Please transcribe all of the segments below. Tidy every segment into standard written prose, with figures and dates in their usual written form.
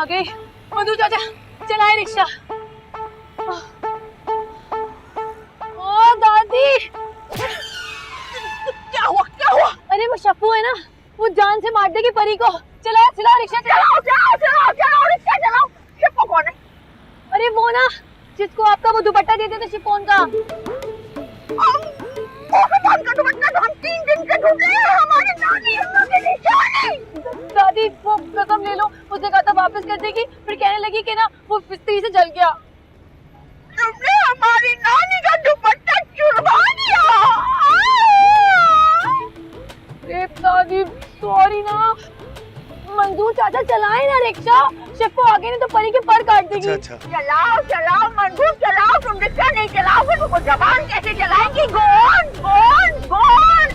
गई। मधु चाचा चलाए रिक्शा। ओ दादी, क्या हुआ क्या हुआ? अरे वो शप्पू है ना, वो जान से मार देगी परी को। चलाओ चलाओ रिक्शा, चलाओ चलाओ चलाओ चलाओ रिक्शा चलाओ। शप्पू कौन है? अरे वो ना जिसको आपका वो दुपट्टा देते थे शिफॉन का। शिफॉन का दुपट्टा तो हम 3 दिन से ढूंढ रहे हैं। हमारी नानी हमारे निशानी। दादी वो कसम ले लो, उसने कहा था वापस कर देगी, फिर कहने लगी कि ना वो फिस्ती से जल गया। तुमने हमारी नानी का दुपट्टा चुरवा दिया। दादी सॉरी ना। मंजूर चाचा चलाए ना रिक्शा, शिफ्ट आगे नहीं तो परी के पर काट देगी। अच्छा। चलाओ चलाओ मंजूर चलाओ, तुम रिक्शा नहीं चलाओगे तो जबान कैसे चलाएंगी? गोन गोन गोन।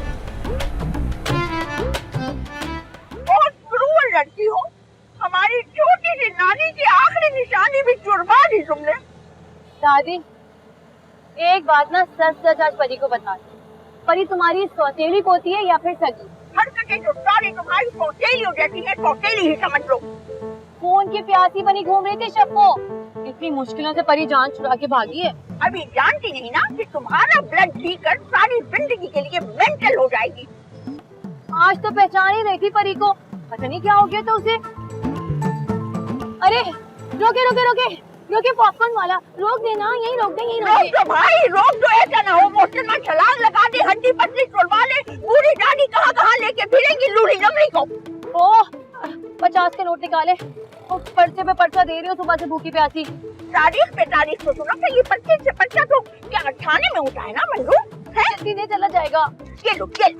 बहुत क्रूर लड़की हो, हमारी छोटी सी नानी की आखिरी निशानी भी चुरवा दी तुमने। दादी एक बात ना सच सच आज परी को बता दो, परी तुम्हारी सौतेली पोती है या फिर सगी? हरकतें जो सारी तुम्हारी सौतेली हो जाती है, सौतेली ही समझ लो। फोन की प्यासी बनी घूम रही थी शप्पो, इतनी मुश्किलों से परी जान छुड़ा के भागी है। अभी जानती नहीं ना कि तुम्हारा ब्लड पीकर सारी जिंदगी के लिए मेंटल हो जाएगी। आज तो पहचान ही रही थी परी को, पता नहीं क्या हो गया था उसे। अरे रोके रोके रोके रोके, पॉपकॉर्न वाला रोक देना, यही रोक दे, यही रोक दो भाई, रोक दो। ऐसा ना हो मोटर में छलांग लगा दे, हड्डी पसली छुड़वा ले, बूढ़ी दादी कहाँ लेके फिरेंगी लूढ़ी लंगड़ी को। ओह 50 के नोट निकाले, पर्चे पे पर्चा दे रही हो सुबह से भूखी प्यासी। तारीख पे तारीख तो सुना था, ये पर्चे से पर्चा तो क्या खाने में होता है ना मंजू? जल्दी नहीं चला जाएगा। ये लो ये लो।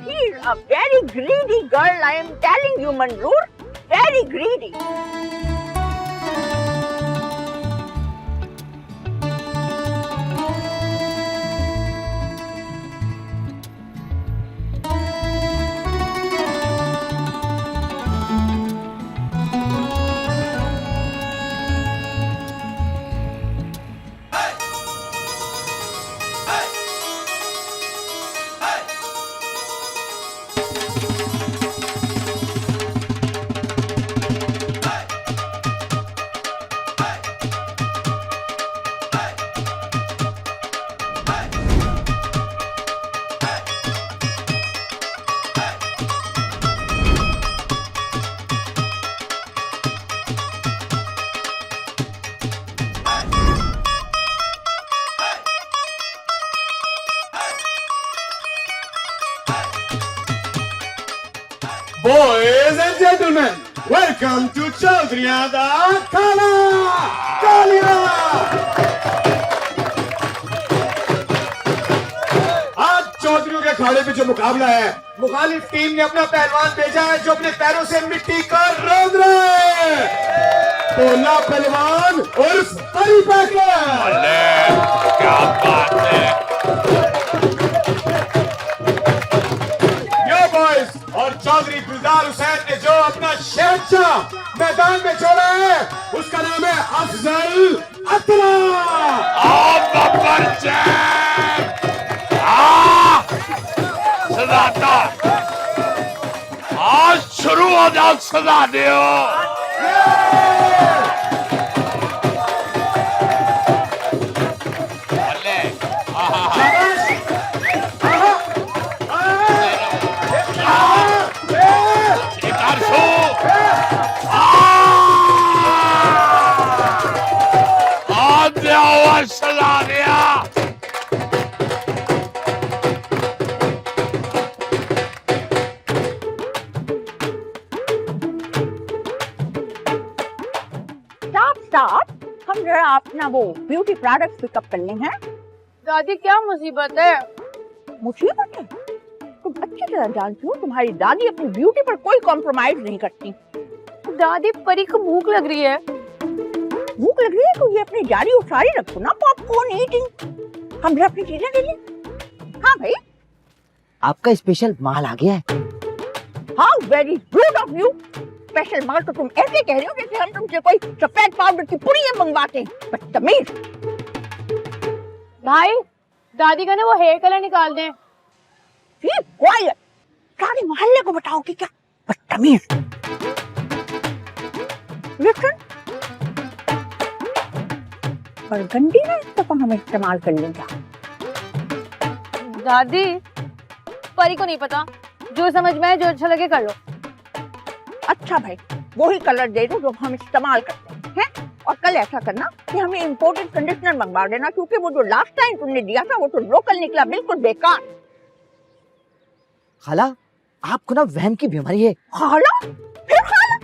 She's a very greedy girl, I am telling you मंजूर, very greedy. Boys and gentlemen, welcome to Chaudhryada Kala Kalia. आज चौधरियों के अखाड़े पे जो मुकाबला है, मुखालिफ टीम ने अपना पहलवान भेजा है जो अपने पैरों से मिट्टी का रौंद रहा है। पोला पहलवान उर्फ परी पैकर। क्या बात है। और चौधरी गुलजार हुसैन ने जो अपना शहंशाह मैदान में छोड़ा है, उसका नाम है अफजल अतरा। सदाता आज शुरू हो जाओ, सदा दियो। हम जरा अपना वो ब्यूटी प्रोडक्ट्स पिकअप करने हैं। दादी क्या मुसीबत है? मुसीबत है? तुम अच्छी तरह जानती हो तुम्हारी दादी अपनी ब्यूटी पर कोई कॉम्प्रोमाइज नहीं करती। दादी परी को भूख लग रही है। भूख लग रही है तो ये अपनी जारी उठारी रखो ना, पॉपकॉर्न ईटिंग। हम जरा अपनी चीजें ले लें। हाँ भाई, आपका स्पेशल माल आ गया है। How very rude of you. Special माल तो तुम ऐसे कह रहे हो जैसे हम तुमसे कोई सफेद पाउडर की पुड़ियां मंगवाते हैं। बदतमीज। भाई दादी का ना वो हेयर कलर निकाल दें। सारे मोहल्ले को बताओ कि क्या बदतमीज। लेकिन बरगंडी ना इस दफा हम इस्तेमाल कर लेंगे। दादी, परी को नहीं पता, जो समझ में आए, जो अच्छा लगे कर लो। अच्छा भाई, वही कलर दे दो जो हम इस्तेमाल करते हैं। और कल ऐसा करना कि हमें इम्पोर्टेड कंडीशनर मंगवा देना, क्योंकि वो जो लास्ट टाइम तुमने दिया था वो तो लोकल निकला, बिल्कुल बेकार। खाला, आपको ना वहम की बीमारी है। खाला? फिर खाला?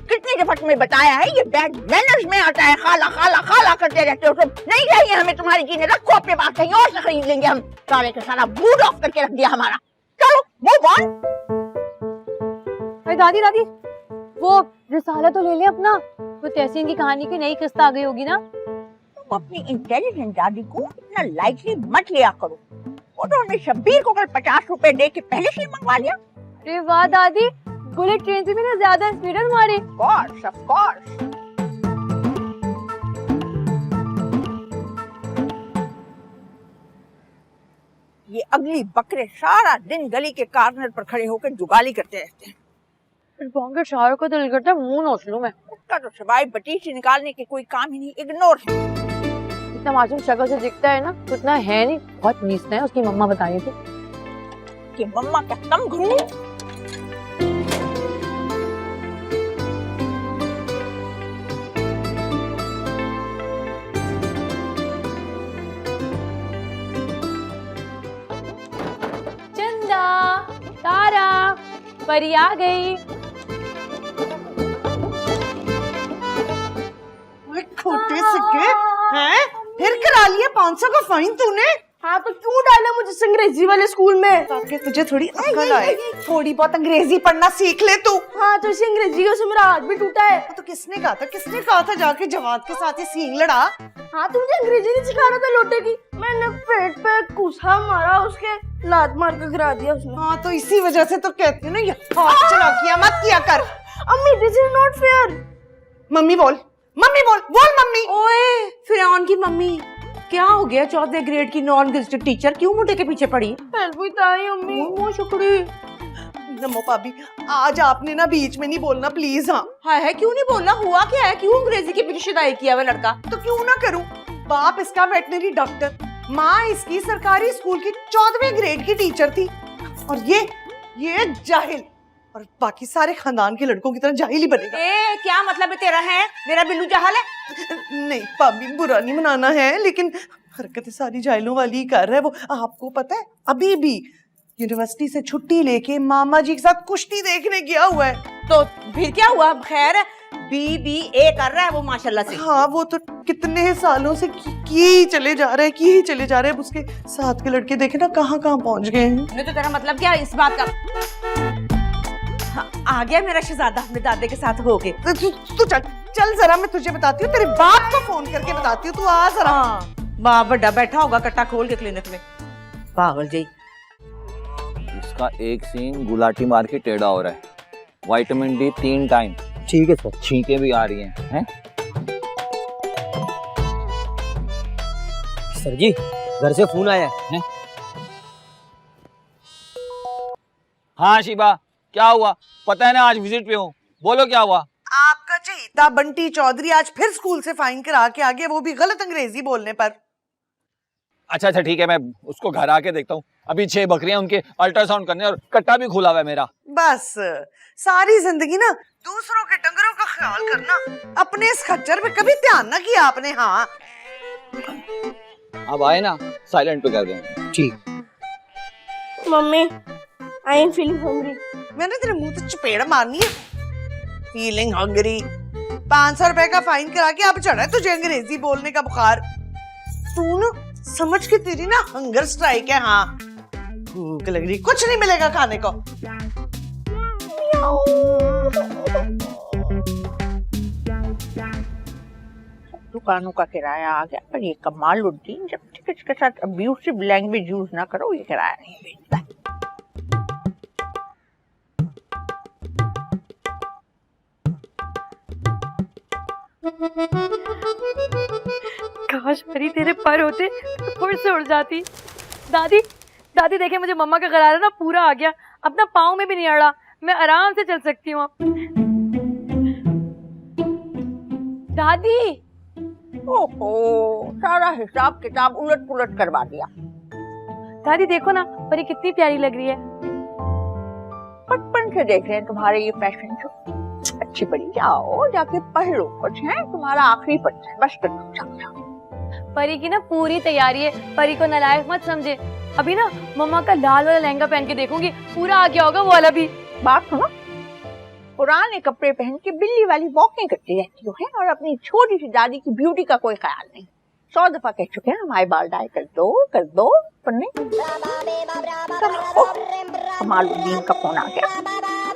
कितनी दफा तुम्हें बताया है, ये बैड मैनर्स में आता है। खाला खाला खाला करते रहते हो तुम। नहीं चाहिए हमें तुम्हारी चीजें, रखो अपने पास, कहीं और से खरीद लेंगे हम। सारे का सारा मूड ऑफ करके रख दिया हमारा। चलो मूव ऑन। अरे दादी दादी, वो रिसाला तो ले ले अपना। वो तहसीन की कहानी की नई किस्त आ गई होगी ना। तुम अपनी इंटेलिजेंट दादी को इतना लाइटली मत लिया करो। वो तो हमने शब्बीर को कल 50 रुपए दे के पहले से ही मंगवा लिया। अरे वाह दादी, बुलेट ट्रेन से भी ना ज्यादा स्पीड है तुम्हारी। Of course. ये अगली बकरे सारा दिन गली के कॉर्नर पर खड़े होकर जुगाली करते रहते हैं। बॉन्गर शाहरुख को दिल करता है मुंह नोच लूं मैं। उसका तो सिवाय बटीची निकालने के कोई काम ही नहीं, इग्नोर है। इतना मासूम शक्ल से दिखता है ना, उतना है नहीं, बहुत नीचता है। उसकी मम्मा बता रही थी कि मम्मा क्या कम घूमू। चंदा, तारा, परी आ गई। खोटे सिक्के हैं? फिर करा लिया 500 का फाइन तूने? हाँ तो क्यों डाला मुझे इस अंग्रेजी वाले स्कूल में? ताकि तुझे थोड़ी अक्ल आए, थोड़ी बहुत अंग्रेजी पढ़ना सीख ले तू। हाँ तो इसी अंग्रेजी से मेरा हाथ भी टूटा है। तो किसने कहा था, किसने कहा था जाके जवाद के साथ ये सींग लड़ा? हाँ तो मुझे अंग्रेजी नहीं सिखा रहा था लोटे की, मैंने पेट पे कुसा मारा, उसके लात मार कर गिरा दिया उसने। हाँ तो इसी वजह से तो कहती हूँ ना, ये हाथ चलाकियां मत किया कर। अम्मी this is not fair. Mummy बोल, मम्मी बोल, बोल मम्मी। ओए फिरौन की मम्मी, क्या हो गया? 14th ग्रेड की नॉन गेस्टेड टीचर क्यों मुंडे के पीछे पड़ी? हेल्प बताई अम्मी। मुंह शुक्री। नमो भाभी, आज आपने ना बीच में नहीं बोलना प्लीज। हाँ हाय है, क्यों नहीं बोलना? हुआ क्या है? क्यों अंग्रेजी के पीछे शिदाई किया हुआ लड़का? तो क्यों ना करूं? बाप इसका वेटनरी डॉक्टर, माँ इसकी सरकारी स्कूल की 14वीं ग्रेड की टीचर थी, और ये जाहिल, और बाकी सारे खानदान के लड़कों की तरह जाहिल ही बनेगा। ए, क्या मतलब है तेरा? है मेरा बिल्लू जाहल है? नहीं भाभी, बुरा नहीं मनाना है, लेकिन हरकतें सारी जाहिलों वाली ही कर रहा है वो। आपको पता है, अभी भी यूनिवर्सिटी से छुट्टी लेके मामा जी के साथ कुश्ती देखने गया हुआ है। तो फिर क्या हुआ? खैर है, BBA कर रहा है वो माशाल्लाह से। हाँ वो तो कितने सालों से किए चले जा रहे हैं। उसके साथ के लड़के देखे ना कहाँ पहुंच गए हैं। नहीं तो तेरा मतलब क्या इस बात का? हाँ, आ गया मेरा शहजादा अपने दादे के साथ होके। तू चल जरा, मैं तुझे बताती हूँ, तेरे बाप को फोन करके बताती हूँ, तू आ जरा। बाप बड़ा बैठा होगा कट्टा खोल के क्लिनिक में, पागल जी। इसका एक सीन गुलाटी मार के टेढ़ा हो रहा है। Vitamin D 3 time. ठीक है सर। छींके भी आ रही हैं। सर जी, घर से फोन आया है। हाँ शिबा, क्या हुआ? पता है ना आज विजिट पे हूँ, बोलो क्या हुआ? आपका चहीता बंटी चौधरी आज फिर स्कूल से फाइन करा के आ गया, वो भी गलत अंग्रेजी बोलने पर। अच्छा ठीक है, मैं उसको घर आके देखता हूँ। अभी 6 बकरियां उनके अल्ट्रासाउंड करने, और कट्टा भी खुला हुआ है मेरा। बस सारी जिंदगी ना दूसरों के डंगरों का ख्याल करना, अपने इस खच्चर पे कभी ध्यान ना किया आपने। हाँ अब आए ना, साइलेंट पे कर दें। ठीक। Mummy I am feeling hungry. मैंने तेरे मुंह पे चपेड़ मारनी है। Feeling hungry? 500 रुपए का फाइन करा के अब चढ़ा है तुझे अंग्रेजी बोलने का बुखार। तू ना समझ के, तेरी ना हंगर स्ट्राइक है। हाँ भूख लग रही, कुछ नहीं मिलेगा खाने को। दुकानों का किराया आ गया, पर ये कमालुद्दीन जब तक इसके साथ अब्यूसिव लैंग्वेज यूज ना करो, ये किराया नहीं भेजता। काश परी तेरे पर होते तो फुर से उड़ जाती। दादी दादी देखे, मुझे मम्मा का गरारा ना पूरा आ गया, अपना पाँव में भी नहीं अड़ा, मैं आराम से चल सकती हूँ अब। दादी ओहो, सारा हिसाब किताब उलट पुलट करवा दिया। दादी देखो ना, परी कितनी प्यारी लग रही है। बचपन से देख रहे हैं तुम्हारे ये फैशन शो। अच्छी पड़ी, जाओ जाके पढ़ लो कुछ, है तुम्हारा आखिरी पढ़ना है, बस कर लो, जाओ जाओ। परी की ना पूरी तैयारी है, परी को नालायक मत समझे। अभी ना मम्मा का लाल वाला लहंगा पहन के देखूंगी, पूरा आ गया होगा वो वाला भी। बात सुनो, पुराने कपड़े पहन के बिल्ली वाली वॉकिंग करती रहती हो है, और अपनी छोटी सी दादी की ब्यूटी का कोई ख्याल नहीं। 100 दफा कह चुके हैं हमारे बाल डाई कर दो, पर नहीं। कमालुद्दीन का फोन आ गया,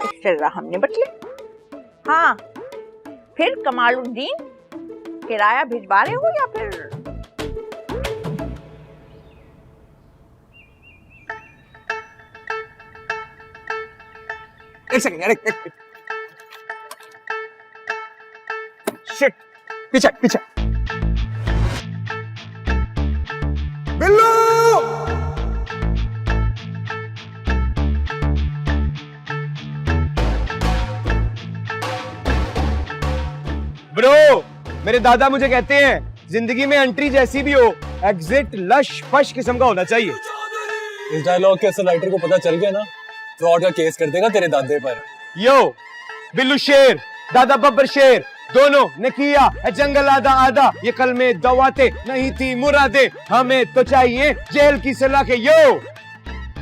इससे हम निपट लिया। हाँ, फिर कमालुद्दीन किराया भिजवा रहे हो या फिर? एक सेकंड यार, एक शिट, पीछे पीछे। बिल्लू! ब्रो, मेरे दादा मुझे कहते हैं जिंदगी में एंट्री जैसी भी हो, एग्जिट लश फश किस्म का होना चाहिए। इस डायलॉग के असल राइटर को पता चल गया ना, फ्रॉड का केस कर देगा तेरे दादे पर। यो, बिल्लू शेर, दादा बब्बर शेर, दोनों ने किया है जंगल आधा आधा। ये कल में दवाते नहीं थी मुरादे, हमें तो चाहिए जेल की सलाह के। Yo,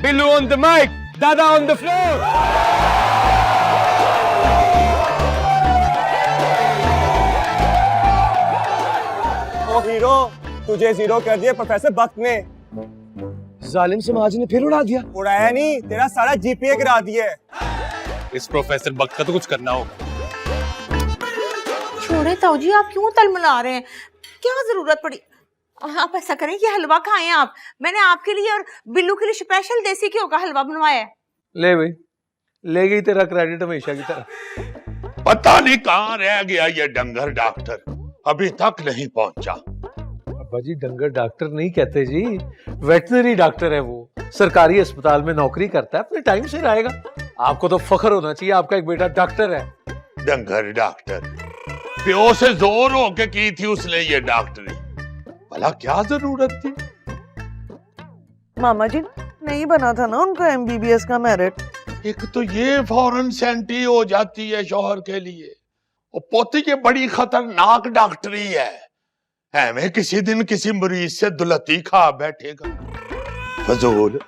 Billu on the mic, दादा ऑन द फ्लोर। ओ हीरो, तुझे जीरो कर दिया प्रोफेसर बख्त ने। जालिम समाज ने फिर उड़ा दिया। उड़ाया नहीं, तेरा सारा जीपीए गिरा दिया है। इस प्रोफेसर बख्त का तो कुछ करना होगा। छोड़े ताऊ जी, आप क्यों तलमला रहे हैं? क्या जरूरत पड़ी? आप ऐसा करें कि हलवा खाएं आप। मैंने आपके लिए और बिल्लू के लिए स्पेशल देसी घी का हलवा बनवाया है। ले भाई, ले गई तेरा क्रेडिट हमेशा की तरह। पता नहीं कहाँ रह गया ये डंगर डॉक्टर, अभी तक नहीं पहुंचा। अब्बा जी, डंगर डॉक्टर नहीं कहते जी, वेटनरी डॉक्टर है वो। सरकारी अस्पताल में नौकरी करता है, अपने टाइम से आएगा। आपको तो फख्र होना चाहिए, आपका एक बेटा डॉक्टर है। डंगर डॉक्टर, प्यो से जोर होके की थी उसने ये डॉक्टरी, भला क्या जरूरत थी? मामा जी, नहीं बना था ना उनका एमबीबीएस का मेरिट। एक तो ये फौरन सेंटी हो जाती है शौहर के लिए, और पोती ये बड़ी खतरनाक डॉक्टरी है। हमें किसी दिन किसी मरीज से दुलती खा बैठेगा। फजूल,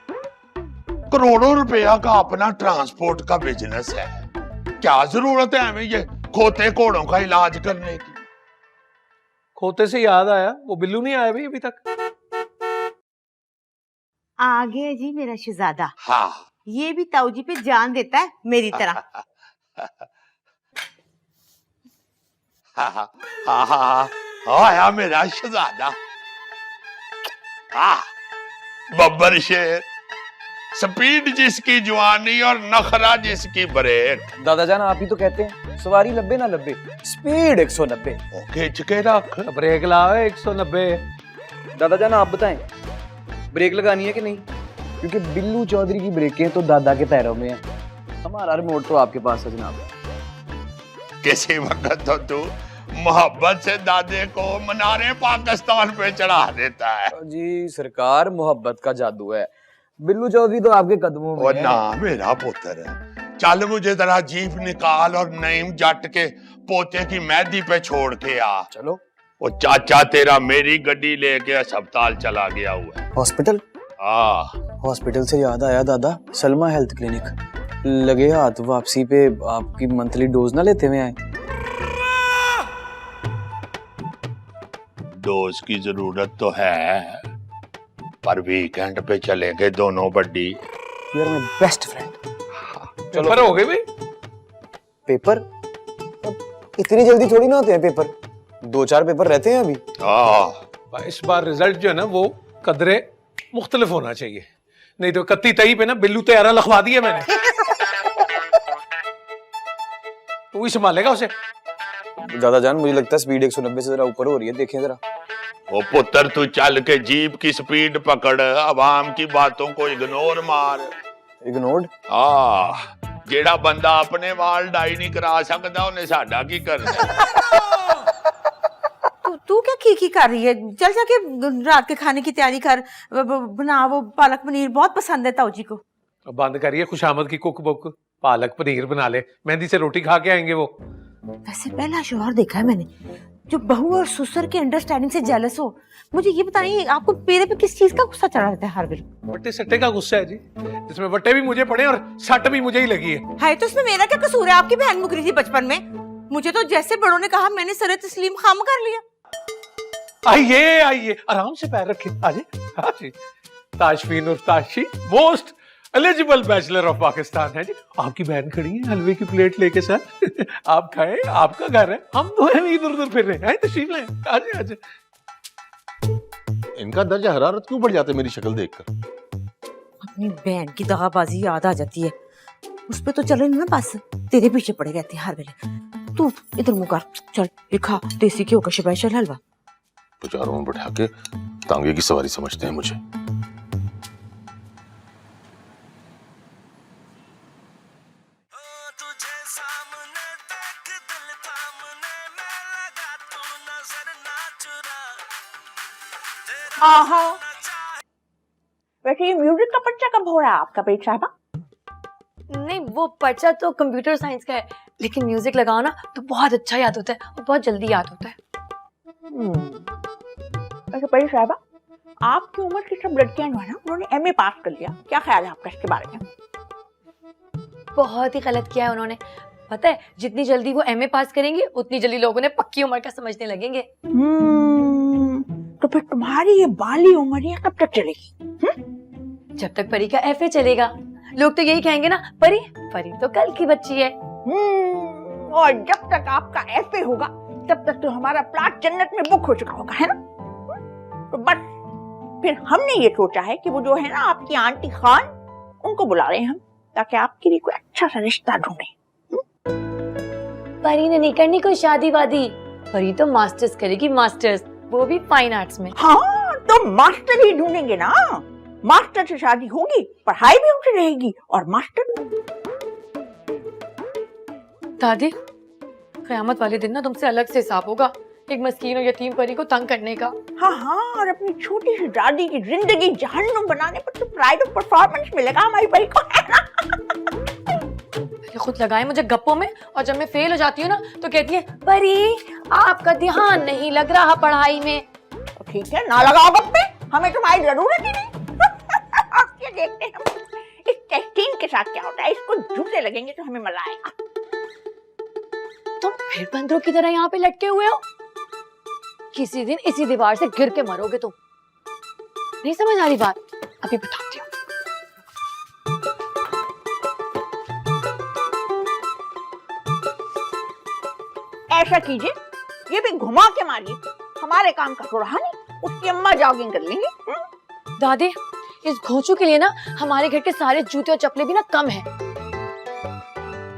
करोड़ों रुपया का अपना ट्रांसपोर्ट का बिजनेस है, क्या जरूरत है हमें ये खोते घोड़ों का इलाज करने की? खोते से याद आया, वो बिल्लू नहीं आया भाई अभी तक। आ गया जी मेरा शहजादा। हाँ, ये भी ताऊ जी पे जान देता है मेरी तरह। आया मेरा शहजादा। बब्बर शेर, स्पीड जिसकी जवानी और नखरा जिसकी ब्रेक। दादा जान, आप ही तो कहते हैं सवारी लब्बे ना लब्बे, स्पीड 190। खींच के रख। ब्रेक लाओ 190। दादा जान आप बताएं, ब्रेक लगानी है कि नहीं? क्योंकि बिल्लू चौधरी की ब्रेकें तो दादा के पैरों में है, हमारा रिमोट तो आपके पास है जनाब। किसी वक्त तो तू मोहब्बत से दादे को मनारे पाकिस्तान पे चढ़ा देता है। जी सरकार, मोहब्बत का जादू है। बिल्लू चौधरी तो आपके कदमों में और है। ना मेरा पुत्र है। चल मुझे जरा जीप निकाल और नईम जट के पोते की मेहंदी पे छोड़ के आ। चलो। वो चाचा तेरा मेरी गड्डी लेके अस्पताल चला गया हुआ है। हॉस्पिटल? हॉस्पिटल से याद आया दादा, सलमा हेल्थ क्लिनिक लगे हाथ वापसी पे आपकी मंथली डोज ना लेते हुए आए। डोज की जरूरत तो है, पर वीकेंड पे चलेंगे दोनों बड्डी। यार मैं बेस्ट फ्रेंड। पेपर हो गए भाई? पेपर इतनी जल्दी थोड़ी ना होते हैं पेपर, 2-4 पेपर रहते हैं अभी। इस बार रिजल्ट जो है ना वो कदरे मुख्तलिफ होना चाहिए, नहीं तो 31 तई पे ना बिल्लू तैयारा लिखवा दिया मैंने। तू ही संभालेगा उसे। दादा जान मुझे लगता है स्पीड 190 से जरा ऊपर हो रही है, देखें जरा। वो पुत्र तू चल के जीप की स्पीड पकड़, अवाम की बातों को इग्नोर मार। इग्नोर्ड? जेड़ा बंदा अपने वाल डाई नहीं करा सकता उन्हें साडा की करना। की कर रही है? चल जाके रात के खाने की तैयारी कर, बना वो पालक पनीर, बहुत पसंद है ताऊ जी को। अब बंद करिए खुशामद की कुक बुक, पालक पनीर बना ले, मेहंदी से रोटी खा के आएंगे वो। वैसे पहला शोहर देखा है मैंने जो बहू और ससुर के अंडरस्टैंडिंग से जेलस हो। मुझे ये बताइए, आपको मेरे पे किस चीज का गुस्सा चढ़ा रहता है हर वेले? वट्टे सट्टे का गुस्सा है जी, जिसमें वट्टे भी मुझे पड़े और सट भी मुझे ही लगी है। हाय, तो इसमें मेरा क्या कसूर है? आपकी बहन मुकरी थी बचपन में, मुझे तो जैसे बड़ों ने कहा मैंने सरे तस्लीम खाम कर लिया। आइए आइए, आराम से पैर रखिए, आइए। हाँ जी, ताशफीन और Tashi most eligible bachelor of Pakistan है जी। आपकी बहन खड़ी है हलवे की प्लेट लेके सर, आप खाएं, आपका घर है, हम दो हैं इधर उधर फिर रहे हैं, तशरीफ लाएं, आइए आइए। इनका दर्जा हरारत क्यों बढ़ जाता है मेरी शक्ल देखकर? अपनी बहन की दगाबाजी याद आ जाती है, उस पे तो चले ना, बस तेरे पीछे पड़े रहते हैं हर वेले। तू इधर मुंह कर, चल ये खा देसी घी का स्पेशल हलवा। बाजारों में बैठा के तांगे की सवारी समझते हैं मुझे। वैसे ये म्यूजिक का पर्चा कब हो रहा है आपका पेट साहबा? नहीं, वो पर्चा तो कंप्यूटर साइंस का है, लेकिन म्यूजिक लगाओ ना तो बहुत अच्छा याद होता है और बहुत जल्दी याद होता है। वैसे परी साहबा, आपकी उम्र की सब लड़कियां जो है ना, उन्होंने एमए पास कर लिया, क्या ख्याल है आपका इसके बारे में? बहुत ही गलत किया है उन्होंने। पता है, जितनी जल्दी वो एमए पास करेंगे उतनी जल्दी लोगों ने पक्की उम्र का समझने लगेंगे। तो फिर तुम्हारी ये बाली उम्र ये कब तक चलेगी? जब तक परी का एफए चलेगा। लोग तो यही कहेंगे ना, परी परी तो कल की बच्ची है। और जब तक आपका एफए होगा तब तक तो हमारा प्लाट जन्नत में बुक हो चुका होगा, है ना? तो बस फिर हमने ये सोचा है कि वो जो है ना आपकी आंटी खान, उनको बुला रहे हैं हम, ताकि आपके लिए कोई अच्छा सा रिश्ता ढूंढे। परी ने नहीं करनी कोई शादी वादी, परी तो मास्टर्स करेगी, मास्टर्स, वो भी फाइन आर्ट्स में। हाँ, तो मास्टर ही ढूंढेंगे ना। मास्टर से शादी होगी, पढ़ाई भी उनसे रहेगी और मास्टर। दादी, क़यामत वाले दिन ना तुमसे अलग से हिसाब होगा, एक मस्कीन और यतीम परी को तंग करने का। हाँ, और अपनी छोटी सी दादी की जिंदगी जहन्नुम बनाने पर तो प्राइड ऑफ परफॉर्मेंस मिलेगा हमारी परी को, है ना? पहले खुद लगाए मुझे गप्पों में, और जब मैं फेल हो जाती हूँ ना तो कहती है, परी आपका ध्यान नहीं लग रहा पढ़ाई में। तो ठीक है, ना लगाओ गप्पे, हमें तुम्हारी जरूरत ही नहीं। अब क्या देखते हैं हम इस टेस्टिंग के साथ क्या होता है, इसको जूते लगेंगे तो हमें मजा आएगा। तुम फिर बंदरों की तरह यहाँ पे लटके हुए हो, किसी दिन इसी दीवार से गिर के मरोगे तुम। नहीं समझ आ रही बात? अभी बताती हूँ। ऐसा कीजिए, ये भी घुमा के मारिए, हमारे काम का तो रहा नहीं, उसकी अम्मा जॉगिंग कर लेंगे। दादी, इस घोंचू के लिए ना हमारे घर के सारे जूते और चप्पलें भी ना कम हैं।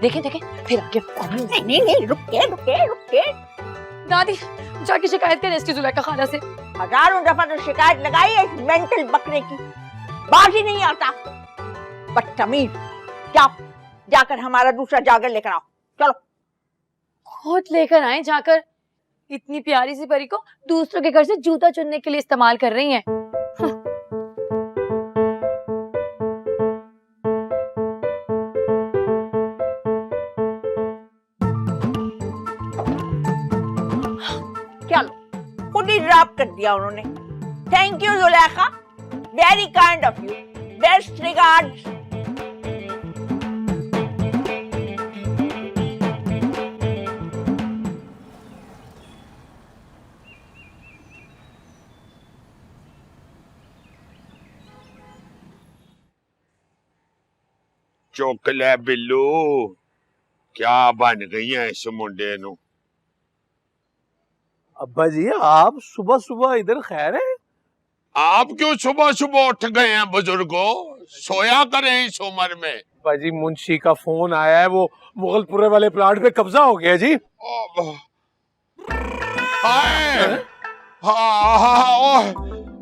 देखें देखें, फिर आगे। नहीं, रुके। दादी, जाके शिकायत करें इसकी जुलेखा खाला से। हजारों दफा तो शिकायत लगाई है इस मेंटल बकरे की, बाज ही नहीं आता। बदतमीज, जाकर हमारा दूसरा जागर लेकर आओ, चलो। खुद लेकर आए जाकर, इतनी प्यारी सी परी को दूसरों के घर से जूता चुनने के लिए इस्तेमाल कर रही हैं। चलो, खुद ही ड्रॉप कर दिया उन्होंने। Thank you Zulekha, very kind of you, best regards. चुक ले बिल्लू, क्या बन गई है इस मुंडे नू? अब्बा जी, आप सुबह सुबह इधर खैर है? आप क्यों सुबह सुबह उठ गए हैं बुजुर्गों? सोया करें इस उम्र में। अब्बा जी, मुंशी का फोन आया है, वो मुगलपुरे वाले प्लाट पे कब्जा हो गया जी।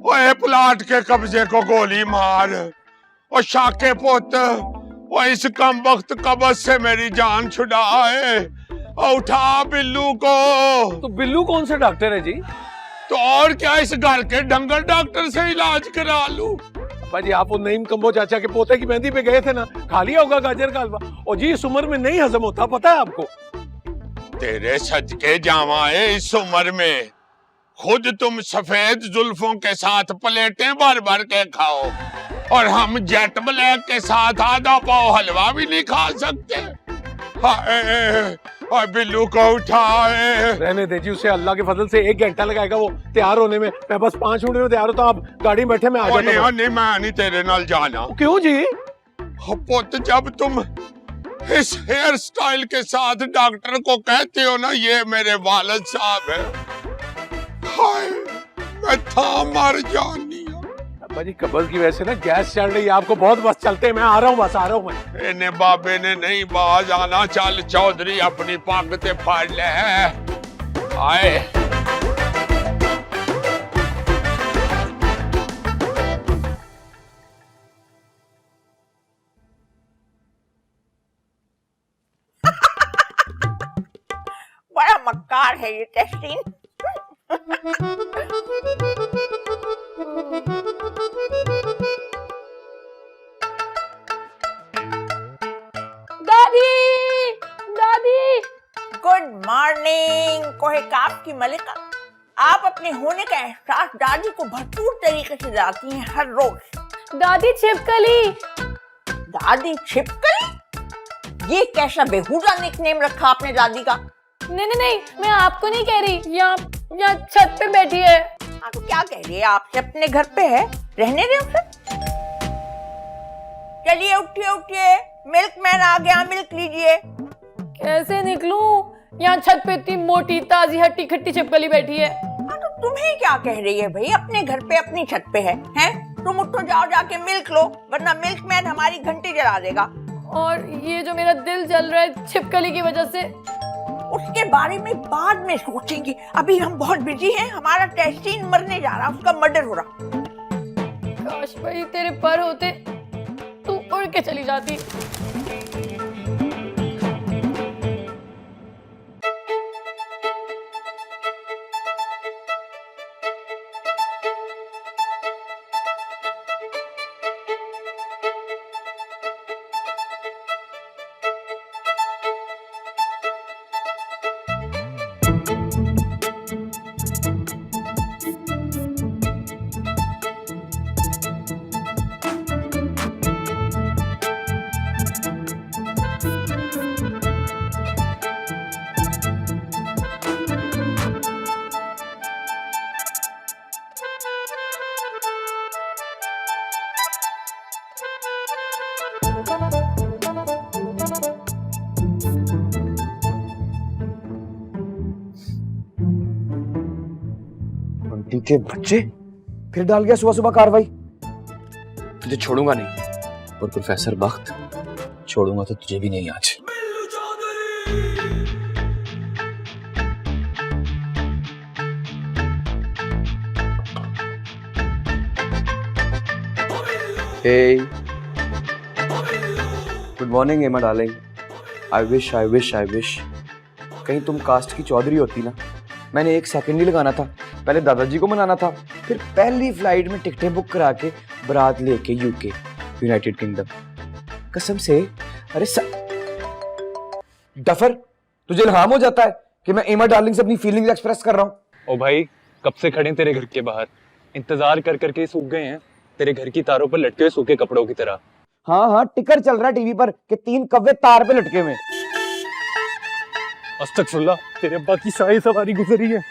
ओए प्लाट के कब्जे को गोली मार, और शाके पुत, वो इस कम वक्त कब्ज से मेरी जान छुड़ाए, उठा बिल्लू को। तो बिल्लू कौन सा डॉक्टर है जी? तो और क्या, इस घर के डंगर डॉक्टर से इलाज करा लूं। अब्बा जी आप वो नईम कंबो चाचा के पोते की मेहंदी पे गए थे ना, खा लिया होगा गाजर का हलवा। और जी इस उम्र में नहीं हजम होता, पता है आपको। तेरे सदके जावाए, इस उम्र में खुद तुम सफेद जुल्फों के साथ प्लेटें भर भर के खाओ और हम जेट ब्लैक के साथ आधा पाव हलवा भी नहीं खा सकते। हाय, हाय बिल्लू को उठाए। रहने दे जी, उसे अल्लाह के फजल से 1 घंटा लगाएगा वो तैयार होने में। मैं बस 5 मिनट में तैयार होता हूँ, आप गाड़ी में बैठे मैं आ जाता हूँ। नहीं मैं नहीं तेरे नाल जाना। क्यों जी? पुत जब तुम इस हेयर स्टाइल के साथ डॉक्टर को कहते हो ना ये मेरे वालिद साहब है, हाय मैं था मर जानी। अब्बा जी कब्ज की वजह से ना गैस चढ़ रही है आपको बहुत, बस चलते हैं, मैं आ रहा हूँ, बस आ रहा हूँ मैं। इन्हें बाबे ने नहीं बाज आना, चल चौधरी अपनी पागते फाड़ ले। आए बड़ा मक्कार है ये टेस्टिंग। दादी, दादी। गुड मॉर्निंग कोहिकाफ की मलिका। आप अपने होने का एहसास दादी को भरपूर तरीके से दिलाती हैं हर रोज। दादी छिपकली। दादी छिपकली? ये कैसा बेहुदा निकनेम रखा आपने दादी का? नहीं नहीं नहीं, मैं आपको नहीं कह रही, यहाँ छत पे बैठी है। हाँ तो क्या कह रही है आपसे? अपने घर पे है, रहने दे उसे। चलिए उठिए उठिए, मिल्क मैन आ गया, मिल्क लीजिए। कैसे निकलूं? यहाँ छत पे इतनी मोटी ताजी हट्टी खट्टी छिपकली बैठी है। हाँ तो तुम्हें क्या कह रही है भाई? अपने घर पे अपनी छत पे है, हैं? तुम उठो, जाओ जाके मिल्क लो, वरना मिल्क मैन हमारी घंटी जला देगा। और ये जो मेरा दिल जल रहा है छिपकली की वजह से, उसके बारे में बाद में सोचेंगे, अभी हम बहुत बिजी हैं। हमारा टेस्टीन मरने जा रहा, उसका मर्डर हो रहा। काश भाई तेरे पर होते, तू उड़ के चली जाती। आंटी के बच्चे फिर डाल गया सुबह सुबह कार्रवाई। तुझे छोड़ूंगा नहीं, और प्रोफेसर बख्त छोड़ूंगा तो तुझे भी नहीं आज। Hey, गुड मॉर्निंग एमा डार्लिंग। आई विश कहीं तुम कास्ट की चौधरी होती ना, मैंने 1 सेकंड ही लगाना था। पहले दादाजी को मनाना था, फिर पहली फ्लाइट में टिकटें बुक करा के बारात लेके यूके, यूनाइटेड किंगडम। कसम से। अरे डफर, तुझे इल्हाम हो जाता है कि मैं एमा डार्लिंग से अपनी फीलिंग्स एक्सप्रेस कर रहा हूँ। ओ भाई कब से खड़े तेरे घर के बाहर, इंतजार कर करके सूख गए हैं, तेरे घर की तारों पर लटके हुए सूखे कपड़ों की तरह। हाँ टिकर चल रहा है टीवी पर कि 3 कव्वे तार पे लटके हुए। अस्तगफुरुल्लाह, तेरे अब्बा की सारी सवारी गुजरी है।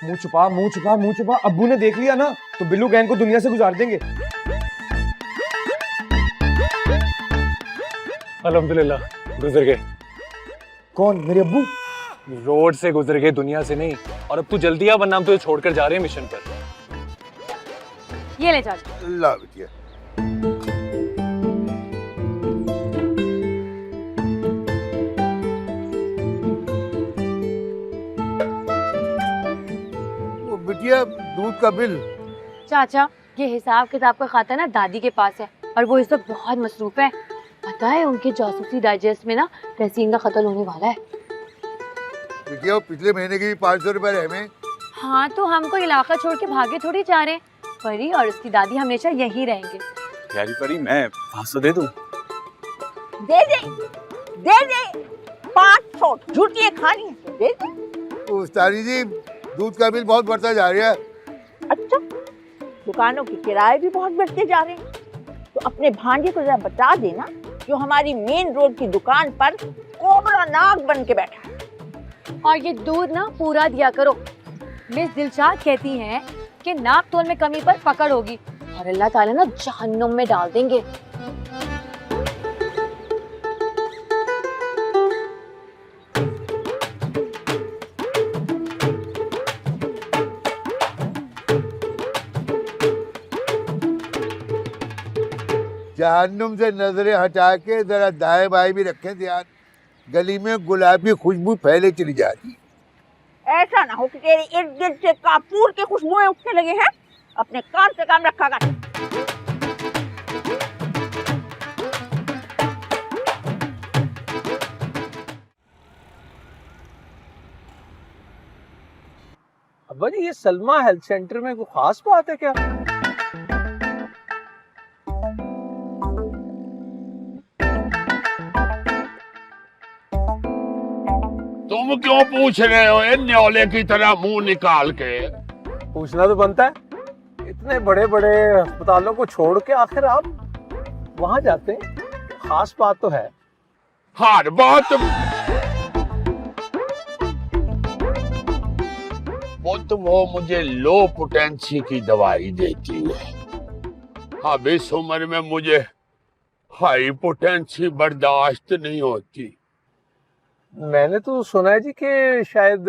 मुंह छुपा, अब्बू ने देख लिया ना तो बिल्लू गैंग को दुनिया से गुजार देंगे। अल्हम्दुलिल्लाह गुजर गए। कौन? मेरे अब्बू? रोड से गुजर गए, दुनिया से नहीं। और अब तू जल्दी आ, वरना हम तुझे छोड़कर जा रहे हैं मिशन पर। ये ले चाचा। ला बिटिया। वो बिटिया दूध का बिल। चाचा ये हिसाब किताब का खाता ना दादी के पास है, और वो इस वक्त बहुत मसरूफ है। पता है उनके जासूसी डाइजेस्ट में ना तहसीन का कत्ल होने वाला है। बिटिया पिछले महीने की 500 रुपए रहे में। हाँ तो हमको इलाका छोड़ के भागे थोड़ी जा रहे हैं। परी और उसकी दादी हमेशा यहीं रहेंगे। प्यारी परी, मैं 500 दे दूं? दे दे 500 झूठी खानी है तो दे दे। उस्तादी जी, दूध का बिल बहुत बढ़ता जा रहा है। अच्छा, दुकानों के किराए भी बहुत बढ़ते जा रहे हैं, तो अपने भांजे को जरा बता देना जो हमारी मेन रोड की दुकान पर कोबरा नाग बन के बैठा है। और ये दूध ना पूरा दिया करो। मिस दिलशाद कहती हैं कि नाप तोल में कमी पर पकड़ होगी और अल्लाह ताला ना जहन्नुम में डाल देंगे। जहन्नुम से नजरें हटा के जरा दाएं बाएं भी रखें ध्यान। गली में गुलाबी खुशबू फैले चली जा रही है। ऐसा ना हो कि तेरे इर्द गिर्द से कापूर के खुशबुएं उठने लगे हैं। अपने काम से काम रखा कर। अब्बा जी, ये सलमा हेल्थ सेंटर में कोई खास बात है क्या? तुम क्यों पूछ रहे हो ये न्योले की तरह मुंह निकाल के? पूछना तो बनता है। इतने बड़े बड़े अस्पतालों को छोड़ के आखिर आप वहां जाते हैं, खास बात तो है। हर बात वो मुझे लो पोटेंसी की दवाई देती है। अब इस उम्र में मुझे हाई पोटेंसी बर्दाश्त नहीं होती। मैंने तो सुना है जी कि शायद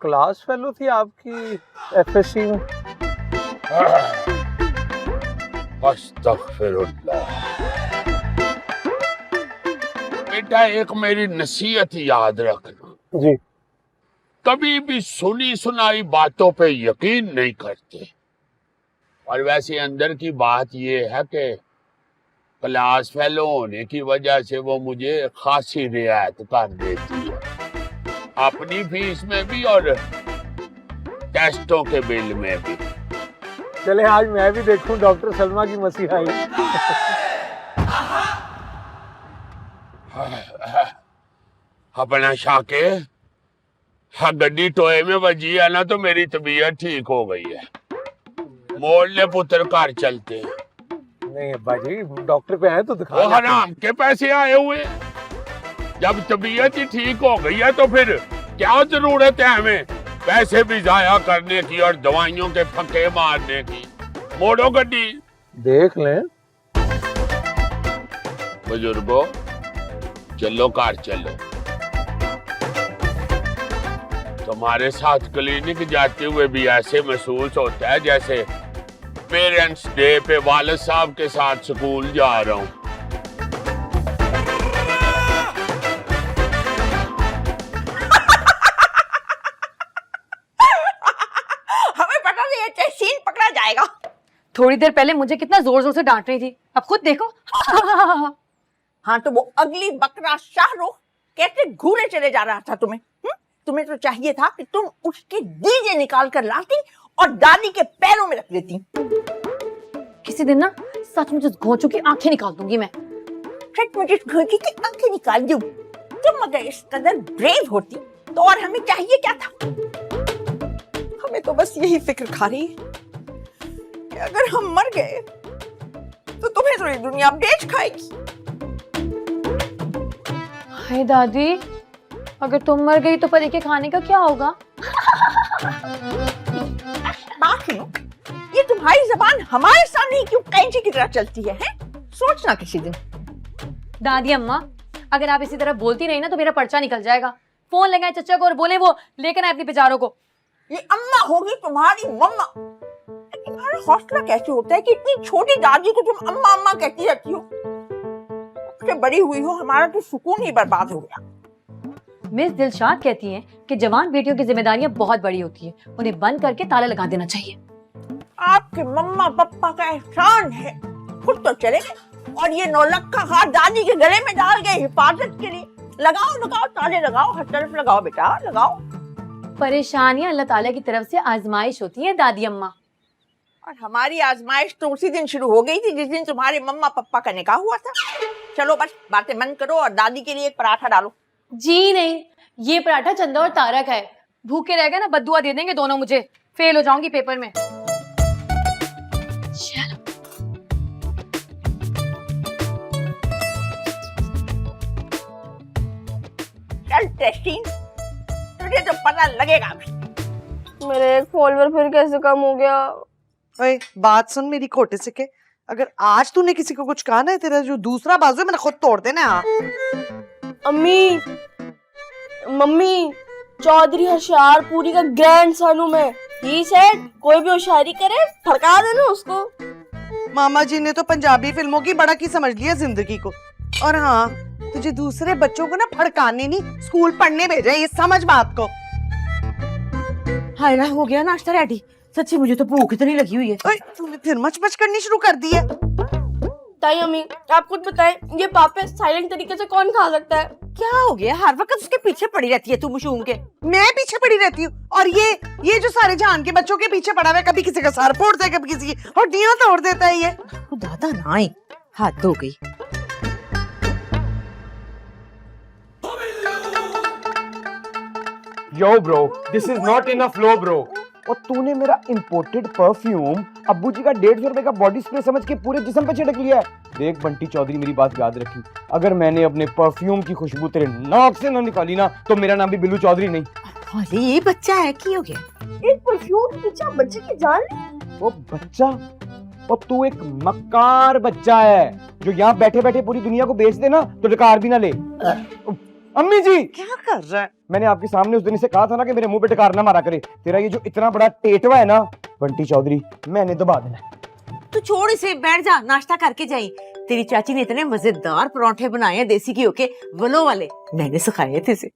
क्लास फेलो थी आपकी एफएससी में। अस्तगफिरुल्लाह। बेटा, एक मेरी नसीहत याद रखना जी। कभी भी सुनी सुनाई बातों पे यकीन नहीं करते। और वैसे अंदर की बात यह है कि क्लास फेलो होने की वजह से वो मुझे खासी रियायत कर देती है, अपनी फीस में भी और टेस्टों के बिल में भी। चले आज मैं भी देखूं डॉक्टर सलमा की मसीहाई। अपना शाके, हाँ गड्डी टोए में बजी है ना तो मेरी तबीयत ठीक हो गई है। मोड़ ले पुत्र, घर चलते हैं। नहीं अब्बा जी, डॉक्टर पे आए तो दिखा। वो हराम के पैसे आए हुए। जब तबीयत ही ठीक हो गई है तो फिर क्या जरूरत है हमें पैसे भी जाया करने की और दवाइयों के फंके मारने की। मोड़ो गड्डी। देख लें। बुजुर्गो, चलो कार चलो। तुम्हारे साथ क्लिनिक जाते हुए भी ऐसे महसूस होता है जैसे पेरेंट्स डे पे वालिद साहब के साथ स्कूल जा रहा हूँ। हमें पता नहीं है कि सीन पकड़ा जाएगा। थोड़ी देर पहले मुझे कितना जोर जोर से डांट रही थी, अब खुद देखो। हाँ तो वो अगली बकरा शाहरुख कैसे घूरे चले जा रहा था तुम्हें? तुम्हें तो चाहिए था कि तुम उसके डीजे निकाल कर लाती और दादी के पैरों में रख देती। किसी दिन ना सच में घोंचू की आंखें निकाल दूंगी मैं। सच मुझे घोंचू की आंखें निकाल दूं। तुम अगर इस कदर ब्रेव होती तो और हमें चाहिए क्या था? हमें तो बस यही फिक्र खा रही है कि अगर हम मर गए तो तुम्हें तो ये दुनिया बेच खाएगी। हाय दादी, अगर तुम मर गई तो परी के खाने का क्या होगा? बात सुनो, ये तुम्हारी जबान हमारे सामने क्यों कैंची की तरह चलती है? सोचना किसी दिन। दादी अम्मा, अगर आप इसी तरह बोलती रही ना तो मेरा पर्चा निकल जाएगा। फोन लगाए चचा को और बोले वो लेकर आए अपनी बेचारों को। ये अम्मा होगी तुम्हारी मम्मा। तुम्हारा हौसला कैसे होता है कि इतनी छोटी दादी को तुम अम्मा अम्मा कहती रहती हो? उससे बड़ी हुई हो, हमारा तो सुकून ही बर्बाद हो गया। मिस दिलशाद कहती हैं कि जवान बेटियों की जिम्मेदारियां बहुत बड़ी होती है, उन्हें बंद करके ताला लगा देना चाहिए। आपके मम्मा पापा का एहसान है, खुद तो चले गए और ये नौलखा हाथ दादी के गले में डाल गए हिफाजत के लिए। लगाओ लगाओ ताले लगाओ, हर तरफ लगाओ बेटा लगाओ। परेशानियां अल्लाह ताला की तरफ से आजमाइश होती है दादी अम्मा। और हमारी आजमाइश तो उसी दिन शुरू हो गई थी जिस दिन तुम्हारे मम्मा पापा का निकाह हुआ था। चलो बस बातें बंद करो और दादी के लिए एक पराठा डालो। जी नहीं, ये पराठा चंदा और तारा का है। भूखे रह गए ना बद्दुआ दे देंगे दोनों मुझे, फेल हो जाऊंगी पेपर में। चलो चल टेस्टिंग, तुझे तो पता लगेगा अभी। मेरे एक फॉलोअर फिर कैसे कम हो गया? ओए बात सुन मेरी खोटे से के, अगर आज तूने किसी को कुछ कहा ना, तेरा जो दूसरा बाजू है मैंने खुद तोड़ देना है। अम्मी, मम्मी, चौधरी होशियारपुरी का ग्रैंड सन हूँ मैं। ही सेड कोई भी होशियारी करे फड़का देना उसको। मामा जी ने तो पंजाबी फिल्मों की बड़ा की समझ लिया जिंदगी को। और हाँ, तुझे दूसरे बच्चों को ना फड़काने नहीं, स्कूल पढ़ने भेजा है, ये समझ बात को। हाय ना, हो गया नाश्ता रेडी? सच्ची मुझे तो भूख इतनी लगी हुई है। ओए तूने फिर मच करनी शुरू कर दी है। ताई अम्मी, आप खुद बताएं, ये पापे साइलेंट तरीके से कौन खा सकता है? क्या हो गया? हर वक्त उसके पीछे पड़ी रहती है तू मशूम के। मैं पीछे पड़ी रहती हूँ, और ये जो सारे जहान के बच्चों के पीछे पड़ा हुआ है, कभी किसी का सर फोड़ता है, कभी किसी की हड्डियां तोड़ देता है ये। दादा ना आई, हाथ धो गई। यो bro, this is not enough low bro. और तूने मेरा इंपोर्टेड परफ्यूम अब्बू जी का 150 रुपए का बॉडी स्प्रे समझ के पूरे जिस्म पे छिड़क लिया है। देख बंटी चौधरी, मेरी बात याद रखी, अगर मैंने अपने परफ्यूम की खुशबू तेरे नाक से ना निकाली ना, तो मेरा नाम भी बिल्लू चौधरी नहीं। अरे ये बच्चा है, की हो गया? एक परफ्यूम के पीछे बच्चे की जान ली। वो बच्चा, और तू एक मक्कार बच्चा है जो यहाँ बैठे बैठे पूरी दुनिया को बेच दे ना तो डकार भी ना ले। अम्मी जी क्या कर रहा है? मैंने आपके सामने उस दिन से कहा था ना कि मेरे मुंह पे डकार ना मारा करे। तेरा ये जो इतना बड़ा टेटवा है ना बंटी चौधरी, मैंने दबा देना। तू छोड़ इसे, बैठ जा, नाश्ता करके जाई। तेरी चाची ने इतने मजेदार परांठे बनाए हैं देसी घी के, वलो वाले, मैंने सिखाए थे इसे।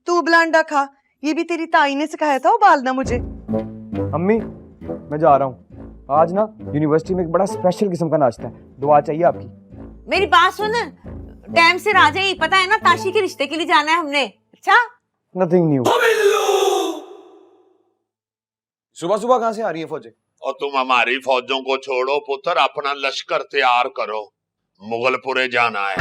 तू ब्लांडा खा, ये भी तेरी ताई ने सिखाया था उबालना मुझे। अम्मी मैं जा रहा हूँ, आज ना यूनिवर्सिटी में एक बड़ा स्पेशल किस्म का नाश्ता है, दुआ चाहिए आपकी। मेरी बात सुन, टाइम से आ जाइए, पता है ना ताशी के रिश्ते के लिए जाना है हमने। अच्छा, नथिंग न्यू। सुबह सुबह कहाँ से आ रही है फौजें? और तुम हमारी फौजों को छोड़ो पुत्र, अपना लश्कर तैयार करो, मुगलपुरे जाना है।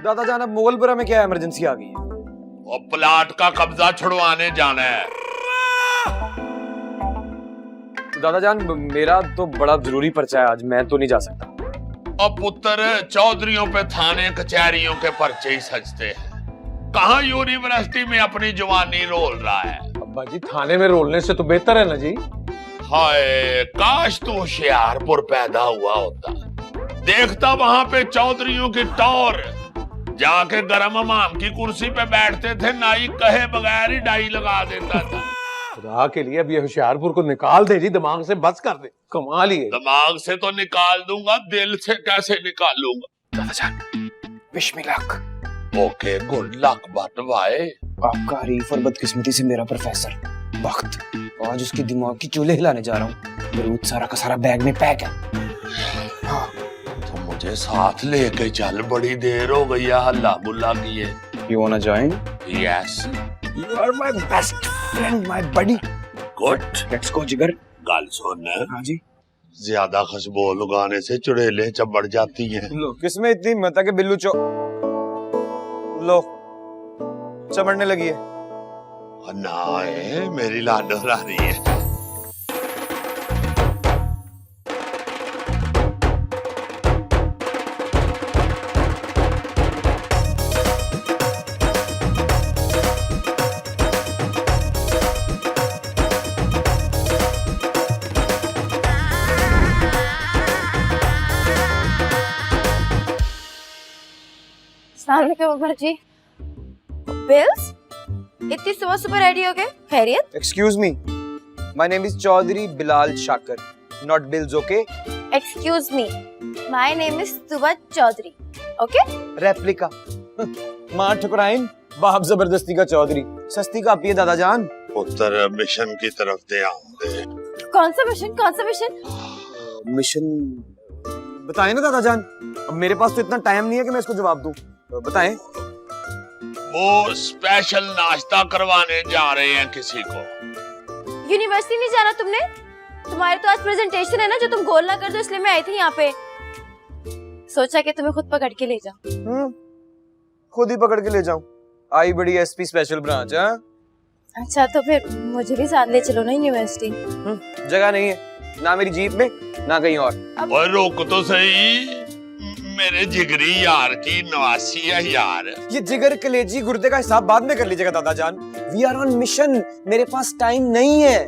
दादा जान, अब मुगलपुरा में क्या इमरजेंसी आ गई है? और प्लाट का कब्जा छुड़वाने जाना है। दादा जान, मेरा तो बड़ा जरूरी पर्चा है आज, मैं तो नहीं जा सकता। और पुत्र, चौधरियों पे थाने कचहरियों के पर्चे ही सजते हैं, कहाँ यूनिवर्सिटी में अपनी जवानी रोल रहा है। अब्बा जी, थाने में रोलने से तो बेहतर है ना जी। हाय, काश तू होशियारपुर पैदा हुआ होता, देखता वहां पे चौधरियों की टौर, जाके गरम हमाम की कुर्सी पे बैठते थे, नाई कहे बगैर ही डाई लगा देता था। खुदा के लिए अब ये होशियारपुर को निकाल दे जी, दिमाग से बस कर दे। कमाल ही है। दिमाग से तो निकाल दूंगा, दिल से कैसे निकालूंगा? दादा जान, wish me luck. Okay, good luck बटवाए। आपका हरीफ और बदकिस्मती से मेरा प्रोफेसर वक्त, आज उसके दिमाग की चूल्हे हिलाने जा रहा हूँ। बरूद सारा का सारा बैग में पैक है। हाँ, तो मुझे साथ लेके चल, बड़ी देर हो गई है हल्ला गुल्ला किए। You wanna join? Yes. You are my best friend, my buddy. Good. Let's go जिगर। गाल सुन। हाँ जी। ज्यादा खुशबू लगाने से चुड़ैलें चमड़ जाती हैं। लो, किसमें इतनी हिम्मत है कि बिल्लू लो चमड़ने लगी है। ना है, मेरी लाडो रानी है। उमर जी, बिल्स इतनी सुबह सुबह रेडी हो गए? खैरियत? Excuse me, my name is Chaudhary Bilal Shakar, not Bills, okay? Excuse me, my name is सुबह चौधरी, ओके? रेप्लिका। मां ठुकराइन, बाप जबरदस्ती का चौधरी, सस्ती का पिए दादा जान। पुत्र, मिशन की तरफ ध्यान। कौन सा मिशन? कौन सा मिशन? मिशन बताएं ना दादा जान, अब मेरे पास तो इतना टाइम नहीं है कि मैं इसको जवाब दूं। बताएं। वो स्पेशल नाश्ता करवाने जा रहे हैं किसी को। यूनिवर्सिटी नहीं जाना तुमने? तुम्हारे तो आज प्रेजेंटेशन है ना, जो तुम गोल ना कर दो, इसलिए मैं आई थी यहाँ पे। सोचा कि तुम्हें खुद पकड़ के ले जाऊं। खुद ही पकड़ के ले जाऊं? आई बड़ी एसपी स्पेशल ब्रांच है। अच्छा तो फिर मुझे भी साथ ले चलो ना यूनिवर्सिटी। जगह नहीं है, ना मेरी जीप में ना कहीं और। और रोक तो सही, मेरे जिगरी यार की नवासी है यार। ये जिगर कलेजी गुर्दे का हिसाब बाद में कर लीजिएगा दादा जान। वी आर ऑन मिशन, मेरे पास टाइम नहीं है।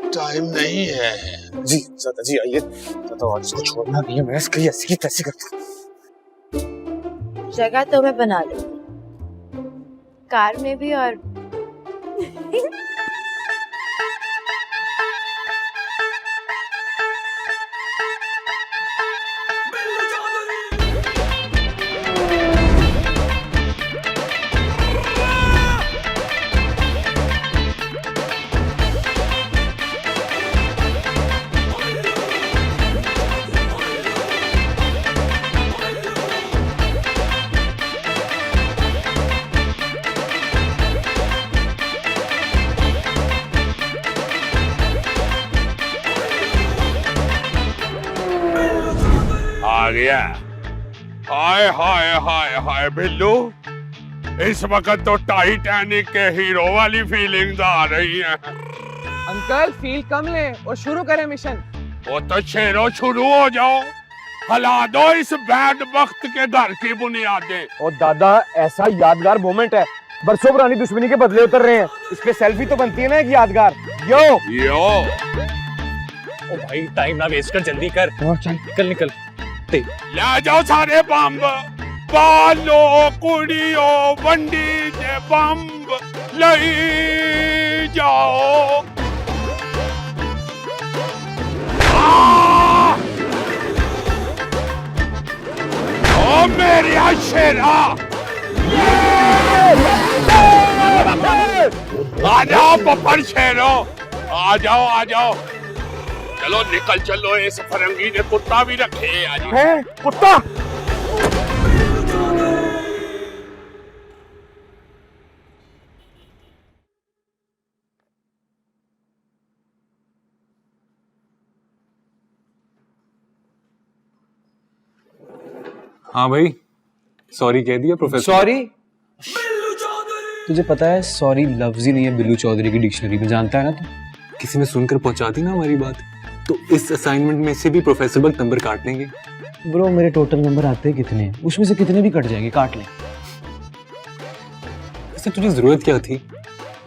टाइम नहीं है जी दादा जी, आइए दादा, और इसको छोड़ना नहीं है, मैं इसकी ऐसी की तैसी करता हूं। जगह तो मैं बना लूं, कार में भी और आ गया। हाय हाय हाय हाय बिल्लू, इस वक्त तो टाइटैनिक के हीरो वाली फीलिंग्स आ रही हैं। अंकल फील कम ले और शुरू करें मिशन। वो तो शेरों शुरू हो जाओ, हला दो इस बैड वक्त के घर की बुनियादें। और दादा ऐसा यादगार मोमेंट है, बरसों पुरानी दुश्मनी के बदले उतर रहे हैं, इस पे सेल्फी तो बनती है ना एक यादगार। यो यो ओ भाई टाइम ना वेस्ट कर, जल्दी कर। चल निकल निकल। ले जाओ सारे बम्ब, बालो कुड़ियो बंडी जे बम्ब ले जाओ। ओ मेरी शेरा, आ जाओ पप्पड़ शेरो, आ जाओ आ जाओ। चलो निकल चलो, इस फरंगी ने कुत्ता भी रखे आज। है कुत्ता? हाँ भाई, सॉरी कह दिया प्रोफेसर। सॉरी? तुझे पता है सॉरी लफ्ज ही नहीं है बिल्लू चौधरी की डिक्शनरी में, जानता है ना तू? किसी ने सुनकर पहुंचा दी ना हमारी बात, तो इस असाइनमेंट में से भी प्रोफेसर बग नंबर काट लेंगे। ब्रो मेरे टोटल नंबर आते हैं कितने, उसमें से कितने भी कट जाएंगे, काट लें। वैसे तुझे जरूरत क्या थी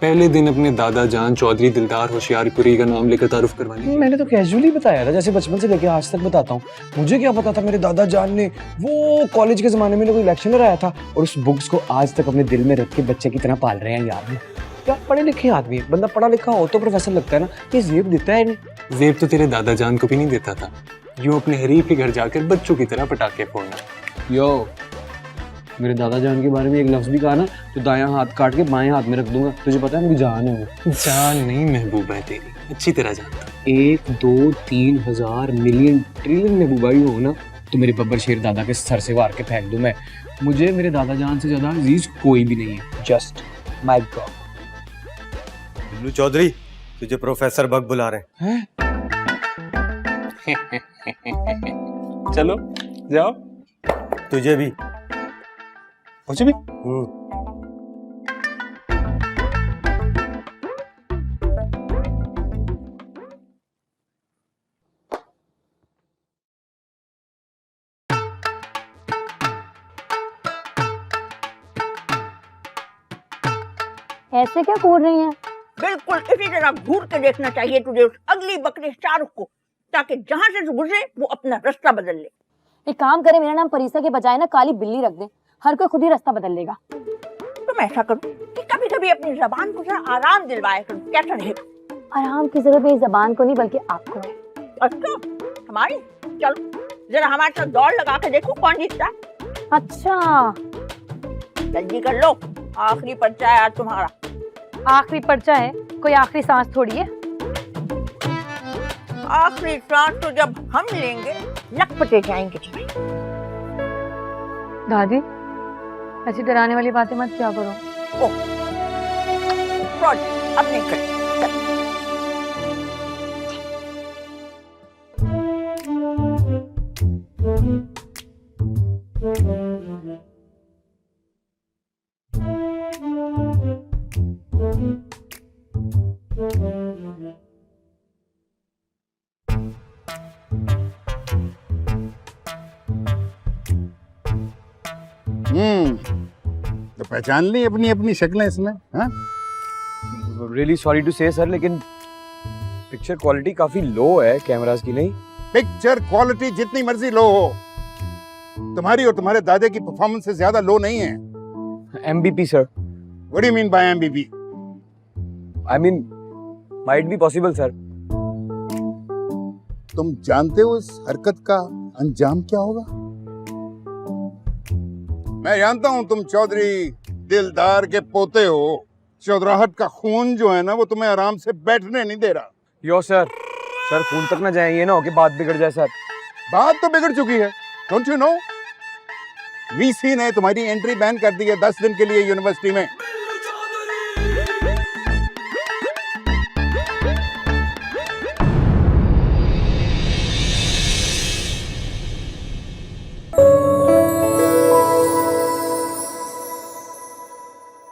पहले दिन अपने दादा जान चौधरी दिलदार होशियारपुरी का नाम लेकर तारुफ करवाने की? मैंने तो कैजुअली बताया था, जैसे बचपन से लेकर आज तक बताता हूँ। मुझे क्या पता था मेरे दादा जान ने वो कॉलेज के जमाने में कोई इलेक्शन लड़ाया था और उस बुक्स को आज तक अपने दिल में रख के बच्चे की तरह पाल रहे हैं यार। क्या पढ़े लिखे आदमी है, बंदा पढ़ा लिखा हो तो प्रोफेसर लगता है ना, ये जेब देता है नहीं। जेब तो तेरे दादा जान को भी नहीं देता था, यूं अपने हरीफ के घर जाकर बच्चों की तरह पटाखे फोड़ना। यो मेरे दादा जान के बारे में एक लफ्ज भी कहा ना तो दायां हाथ काट के बाएं हाथ में रख दूंगा। तुझे पता है मेरी जान है वो। जान नहीं महबूबा है तेरी, अच्छी तरह जानता। 1 2 3 हजार मिलियन ट्रिलियन महबूबाई हो ना तो मेरे बब्बर शेर दादा के सर से वार के फेंक दूं मैं। मुझे मेरे दादा जान से ज्यादा अजीज कोई भी नहीं है, just my God. Billu Chaudhary तुझे प्रोफेसर बग बुला रहे हैं। चलो जाओ। तुझे भी। मुझे भी? ऐसे क्या कूद रही हैं? बिल्कुल इसी तरह घूर के देखना चाहिए तुझे उस अगली बकरी शाहरुख को, ताकि जहाँ से गुजरे वो अपना रास्ता बदल ले। एक काम करे, मेरा नाम परीसा के बजाय ना काली बिल्ली रख दे, हर कोई खुद ही रास्ता बदल लेगा। तुम ऐसा करो कि कभी कभी अपनी जबान को जरा आराम दिलवाया करो, कैसा रहेगा? आराम की जरूरत मेरी जबान को नहीं बल्कि आपको है। अच्छा हमारी? चलो जरा हमारे साथ दौड़ लगा के देखो कौन जीतता। अच्छा जल्दी कर लो, आखिरी पर्चा है आज तुम्हारा। आखिरी पर्चा है, कोई आखिरी सांस थोड़ी है। आखिरी सांस तो जब हम लेंगे लखपटे जाएंगे। दादी ऐसी डराने वाली बातें मत क्या करो। अब नहीं कर। तो पहचान ली अपनी अपनी शक्लें इसमें, हाँ? रियली सॉरी टू से सर, लेकिन पिक्चर क्वालिटी काफी लो है कैमरास की। नहीं, पिक्चर क्वालिटी जितनी मर्जी लो हो, तुम्हारी और तुम्हारे दादे की परफॉर्मेंस से ज्यादा लो नहीं है। MVP sir. What do you mean by MVP? I mean, might be possible sir. तुम जानते हो इस हरकत का अंजाम क्या होगा? मैं जानता हूं तुम चौधरी दिलदार के पोते हो। चौधराहट का खून जो है ना, वो तुम्हें आराम से बैठने नहीं दे रहा। यो सर, सर खून तक ना जाए, ये ना हो कि बात बिगड़ जाए सर। बात तो बिगड़ चुकी है, डोंट यू नो? वीसी ने तुम्हारी एंट्री बैन कर दी है 10 दिन के लिए यूनिवर्सिटी में।